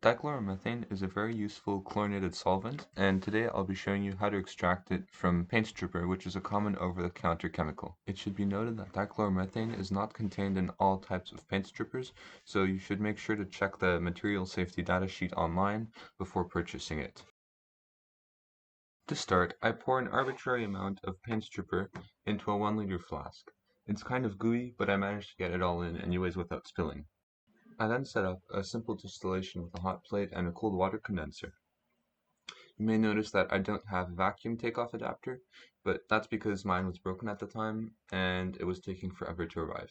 Dichloromethane is a very useful chlorinated solvent, and today I'll be showing you how to extract it from paint stripper, which is a common over-the-counter chemical. It should be noted that dichloromethane is not contained in all types of paint strippers, so you should make sure to check the material safety data sheet online before purchasing it. To start, I pour an arbitrary amount of paint stripper into a 1-liter flask. It's kind of gooey, but I managed to get it all in anyways without spilling. I then set up a simple distillation with a hot plate and a cold water condenser. You may notice that I don't have a vacuum takeoff adapter, but that's because mine was broken at the time and it was taking forever to arrive.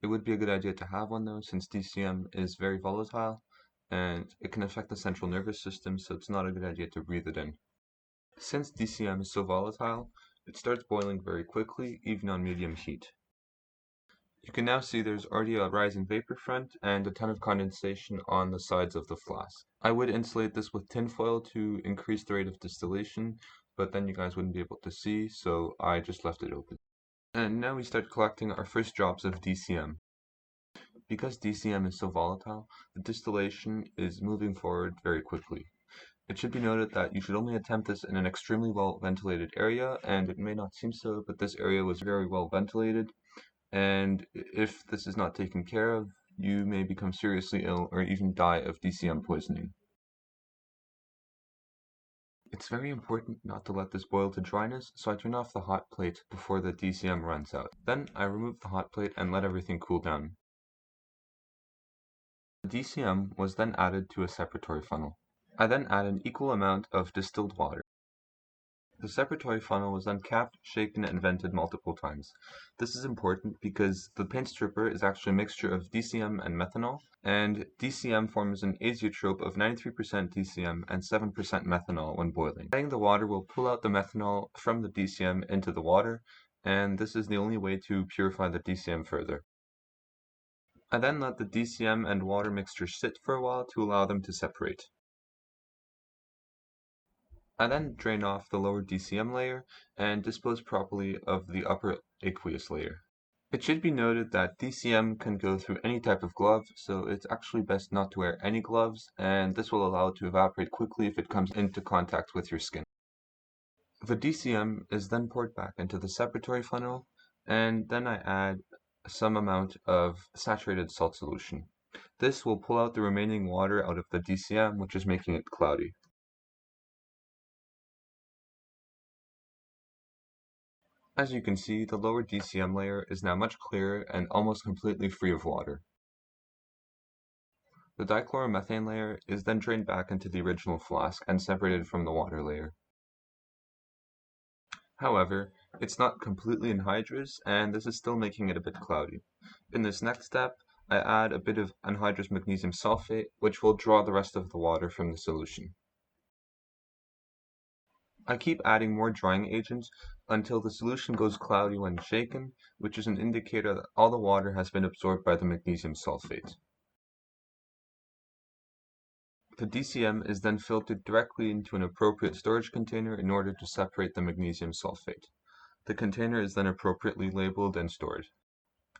It would be a good idea to have one though, since DCM is very volatile and it can affect the central nervous system, so it's not a good idea to breathe it in. Since DCM is so volatile, it starts boiling very quickly, even on medium heat. You can now see there's already a rising vapor front and a ton of condensation on the sides of the flask. I would insulate this with tin foil to increase the rate of distillation, but then you guys wouldn't be able to see, so I just left it open. And now we start collecting our first drops of DCM. Because DCM is so volatile, the distillation is moving forward very quickly. It should be noted that you should only attempt this in an extremely well ventilated area, and it may not seem so, but this area was very well ventilated. And if this is not taken care of, you may become seriously ill or even die of DCM poisoning. It's very important not to let this boil to dryness, so I turn off the hot plate before the DCM runs out. Then I remove the hot plate and let everything cool down. The DCM was then added to a separatory funnel. I then add an equal amount of distilled water. The separatory funnel was then capped, shaken, and vented multiple times. This is important because the paint stripper is actually a mixture of DCM and methanol, and DCM forms an azeotrope of 93% DCM and 7% methanol when boiling. Adding the water will pull out the methanol from the DCM into the water, and this is the only way to purify the DCM further. I then let the DCM and water mixture sit for a while to allow them to separate. I then drain off the lower DCM layer and dispose properly of the upper aqueous layer. It should be noted that DCM can go through any type of glove, so it's actually best not to wear any gloves, and this will allow it to evaporate quickly if it comes into contact with your skin. The DCM is then poured back into the separatory funnel, and then I add some amount of saturated salt solution. This will pull out the remaining water out of the DCM, which is making it cloudy. As you can see, the lower DCM layer is now much clearer and almost completely free of water. The dichloromethane layer is then drained back into the original flask and separated from the water layer. However, it's not completely anhydrous, and this is still making it a bit cloudy. In this next step, I add a bit of anhydrous magnesium sulfate, which will draw the rest of the water from the solution. I keep adding more drying agents until the solution goes cloudy when shaken, which is an indicator that all the water has been absorbed by the magnesium sulfate. The DCM is then filtered directly into an appropriate storage container in order to separate the magnesium sulfate. The container is then appropriately labeled and stored.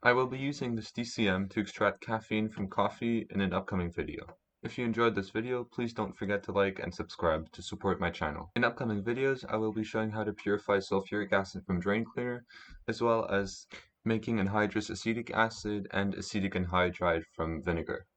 I will be using this DCM to extract caffeine from coffee in an upcoming video. If you enjoyed this video, please don't forget to like and subscribe to support my channel. In upcoming videos, I will be showing how to purify sulfuric acid from drain cleaner, as well as making anhydrous acetic acid and acetic anhydride from vinegar.